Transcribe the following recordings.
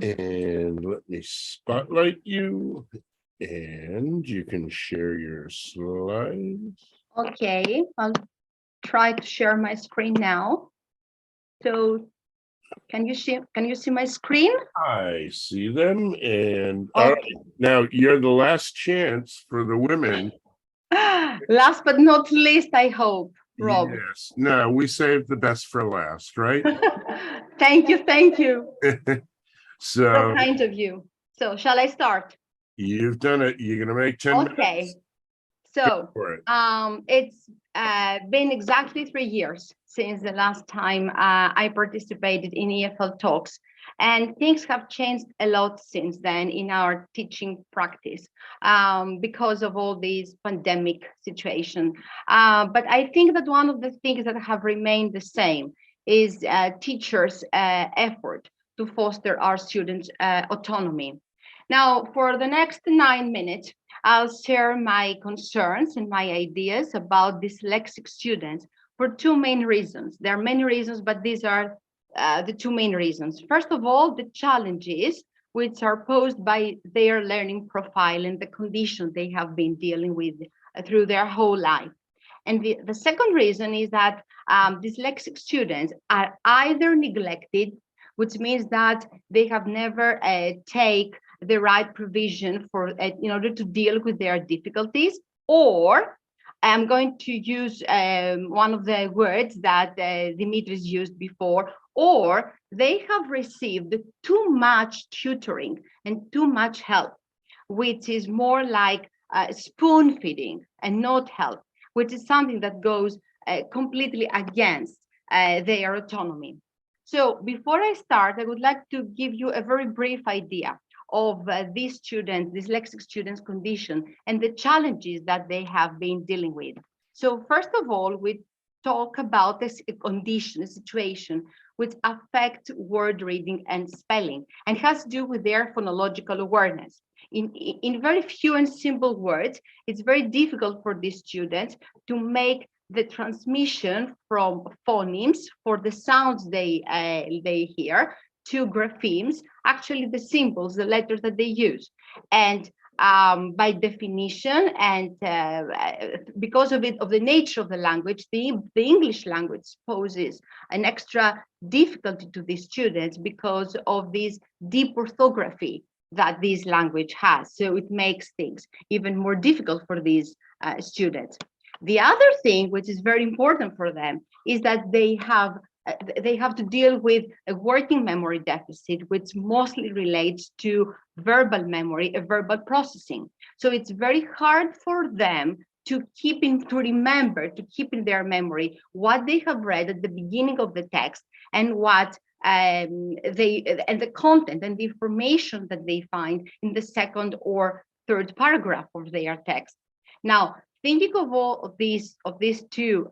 And let me spotlight you, and you can share your slides. Okay, I'll try to share my screen now. So can you see my screen? I see them, and Okay. now you're the last chance for the women. Last but not least, I hope, Rob. Yes. No, we saved the best for last, right? Thank you, thank you. So So kind of you. So shall I start? you've done it. You're gonna make 10 Okay. minutes. So For it. it's been exactly 3 years since the last time I participated in EFLtalks, and things have changed a lot since then in our teaching practice because of all these pandemic situation. But I think that one of the things that have remained the same is teachers' effort to foster our students' autonomy. Now, for the next 9 minutes, I'll share my concerns and my ideas about dyslexic students for two main reasons. There are many reasons, but these are the two main reasons. First of all, the challenges which are posed by their learning profile and the condition they have been dealing with through their whole life. And the second reason is that dyslexic students are either neglected, which means that they have never take the right provision for in order to deal with their difficulties, or I'm going to use one of the words that Dimitris used before, or they have received too much tutoring and too much help, which is more like spoon feeding and not help, which is something that goes completely against their autonomy. So before I start, I would like to give you a very brief idea of these students, dyslexic students' condition and the challenges that they have been dealing with. So first of all, we talk about this condition, a situation which affects word reading and spelling and has to do with their phonological awareness. In very few and simple words, it's very difficult for these students to make the transmission from phonemes for the sounds they hear to graphemes, actually the symbols, the letters that they use. And by definition, and because of the nature of the language, the English language poses an extra difficulty to these students because of this deep orthography that this language has. So it makes things even more difficult for these students. The other thing, which is very important for them, is that they have to deal with a working memory deficit, which mostly relates to verbal memory, verbal processing. So it's very hard for them to remember, to keep in their memory what they have read at the beginning of the text and what and the content and the information that they find in the second or third paragraph of their text. Now, thinking of all of these two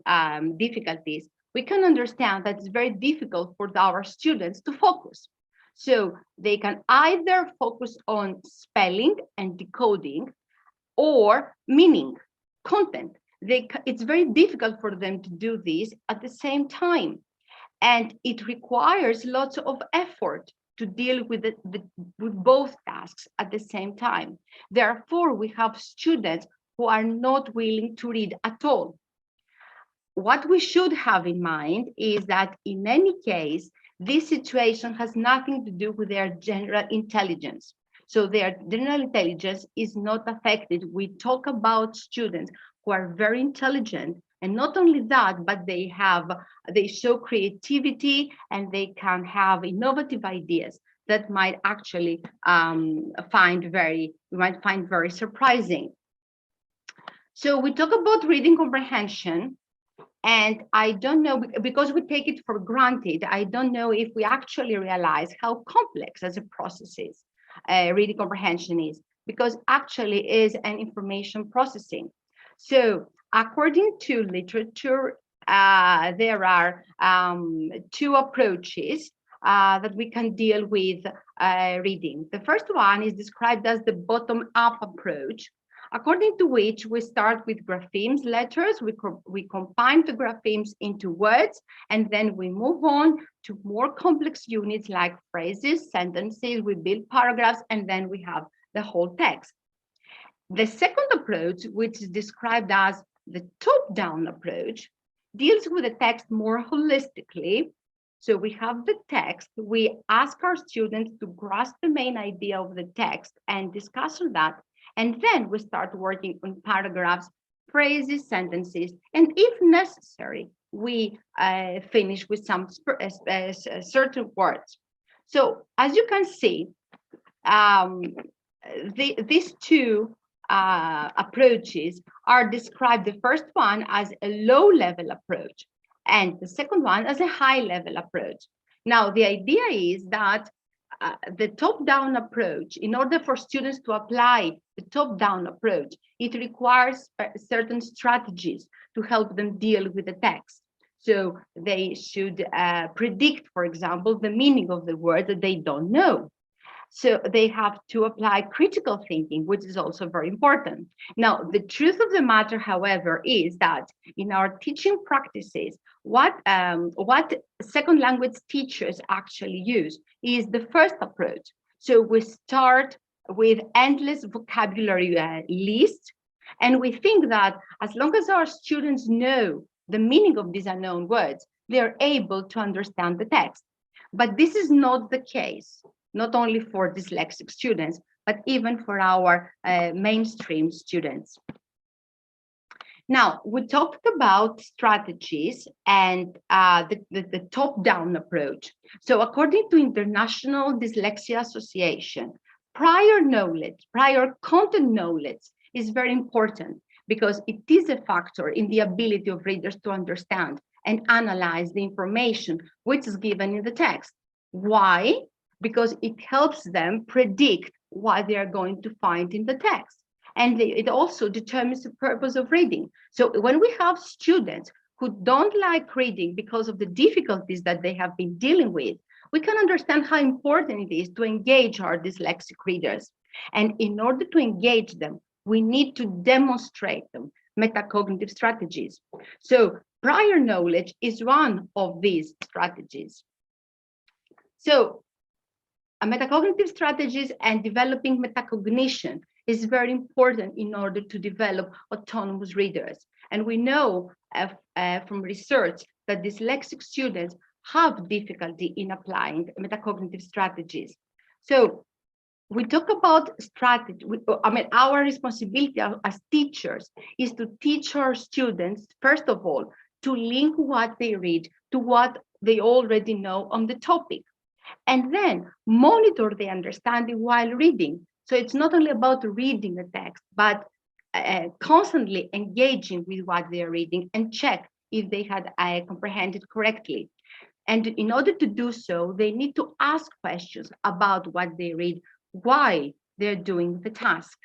difficulties, we can understand that it's very difficult for our students to focus. So they can either focus on spelling and decoding or meaning, content. It's very difficult for them to do this at the same time. And it requires lots of effort to deal with with both tasks at the same time. Therefore, we have students who are not willing to read at all. What we should have in mind is that in any case, this situation has nothing to do with their general intelligence. So their general intelligence is not affected. We talk about students who are very intelligent, and not only that, but they show creativity and they can have innovative ideas that might actually find very surprising. So we talk about reading comprehension, and I don't know, because we take it for granted, I don't know if we actually realize how complex as a process is, reading comprehension is, because actually is an information processing. So according to literature, there are two approaches that we can deal with reading. The first one is described as the bottom-up approach, according to which we start with graphemes, letters, we combine the graphemes into words, and then we move on to more complex units like phrases, sentences, we build paragraphs, and then we have the whole text. The second approach, which is described as the top-down approach, deals with the text more holistically. So we have the text, we ask our students to grasp the main idea of the text and discuss on that. And then we start working on paragraphs, phrases, sentences, and if necessary, we finish with some certain words. So as you can see, these two approaches are described, the first one as a low-level approach, and the second one as a high-level approach. Now, the idea is that the top-down approach, in order for students to apply the top-down approach, it requires certain strategies to help them deal with the text. So they should predict, for example, the meaning of the word that they don't know. So they have to apply critical thinking, which is also very important. Now, the truth of the matter, however, is that in our teaching practices, what second language teachers actually use is the first approach. So we start with endless vocabulary list, and we think that as long as our students know the meaning of these unknown words, they're able to understand the text. But this is not the case, not only for dyslexic students, but even for our mainstream students. Now, we talked about strategies and the top-down approach. So according to International Dyslexia Association, prior knowledge, prior content knowledge is very important because it is a factor in the ability of readers to understand and analyze the information which is given in the text. Why? Because it helps them predict what they are going to find in the text. And it also determines the purpose of reading. So when we have students who don't like reading because of the difficulties that they have been dealing with, we can understand how important it is to engage our dyslexic readers. And in order to engage them, we need to demonstrate them metacognitive strategies. So prior knowledge is one of these strategies. So metacognitive strategies and developing metacognition is very important in order to develop autonomous readers. And we know from research that dyslexic students have difficulty in applying metacognitive strategies. So we talk about strategy. Our responsibility as teachers is to teach our students, first of all, to link what they read to what they already know on the topic, and then monitor the understanding while reading. So it's not only about reading the text, but constantly engaging with what they're reading and check if they had comprehended correctly. And in order to do so, they need to ask questions about what they read while they're doing the task.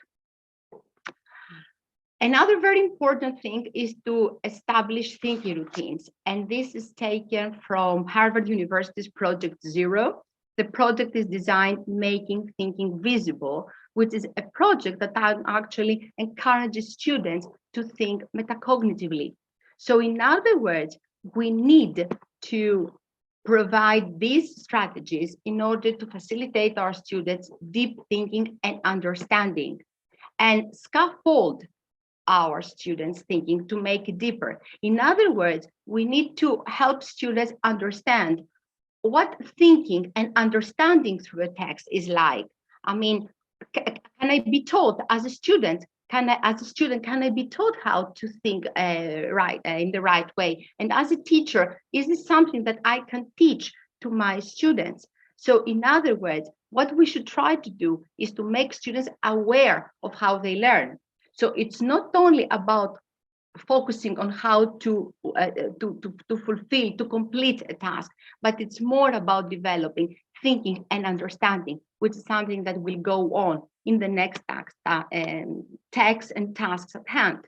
Another very important thing is to establish thinking routines. And this is taken from Harvard University's Project Zero. The project is designed making thinking visible, which is a project that actually encourages students to think metacognitively. So in other words, we need to provide these strategies in order to facilitate our students' deep thinking and understanding, and scaffold our students' thinking to make it deeper. In other words, we need to help students understand what thinking and understanding through a text is like. I mean, can I be taught as a student? Can I be taught how to think in the right way? And as a teacher, is this something that I can teach to my students? So in other words, what we should try to do is to make students aware of how they learn. So it's not only about focusing on how to complete a task, but it's more about developing thinking and understanding, which is something that will go on in the next texts and tasks at hand.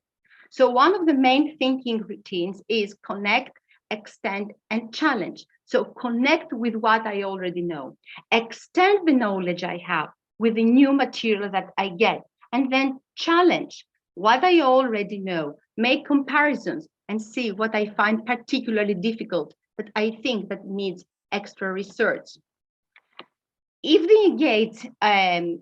So one of the main thinking routines is connect, extend, and challenge. So connect with what I already know, extend the knowledge I have with the new material that I get, and then challenge what I already know, make comparisons, and see what I find particularly difficult that I think that needs extra research. If they engage on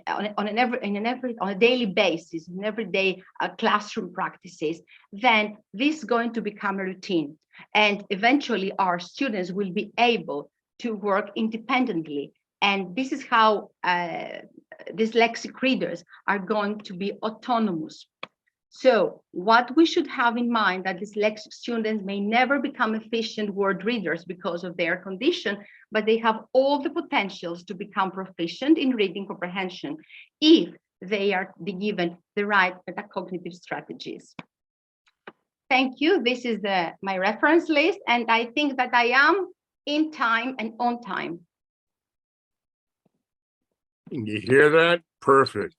a daily basis, in everyday classroom practices, then this is going to become a routine. And eventually our students will be able to work independently. And this is how dyslexic readers are going to be autonomous. So what we should have in mind that dyslexic students may never become efficient word readers because of their condition, but they have all the potentials to become proficient in reading comprehension if they are given the right metacognitive strategies. Thank you. This is my reference list, and I think that I am in time and on time. You hear that? Perfect.